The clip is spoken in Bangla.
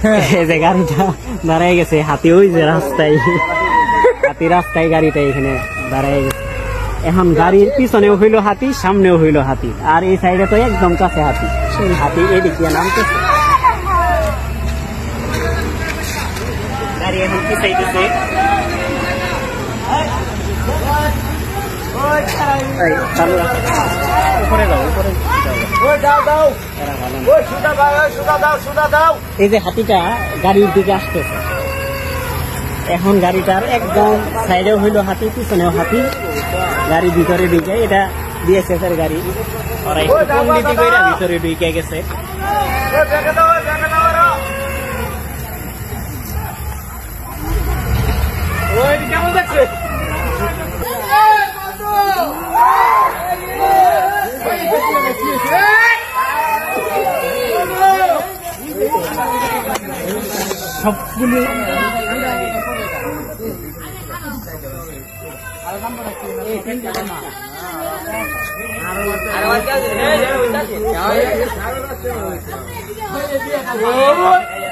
এই যে গাড়িটা দাঁড়ায় গেছে, হাতি ওই যে রাস্তায়, হাতি রাস্তায় গাড়িটা এখানে দাঁড়ায় গেছে। এখন গাড়ির পিছনেও হইলো হাতি, সামনেও হইলো হাতি, আর এই সাইডে তো একদম কাছে হাতি। হাতি এদিক দিয়ে নামতেছে, গাড়ি এখন পিছাইতেছে। উপরে যাও, উপরে যাও। এই যে হাতিটা গাড়ির দিকে আসতেছে, এখন গাড়িটার একদম সাইডেও হইলো হাতি, পিছনেও হাতি, গাড়ি ভিতরে ঢুকে, এটা বিএসএফ এর গাড়ি, ওরা একটু কম নীতি করে ভিতরে ঢুকে গেছে। কেমন দেখছে সবগুলো আর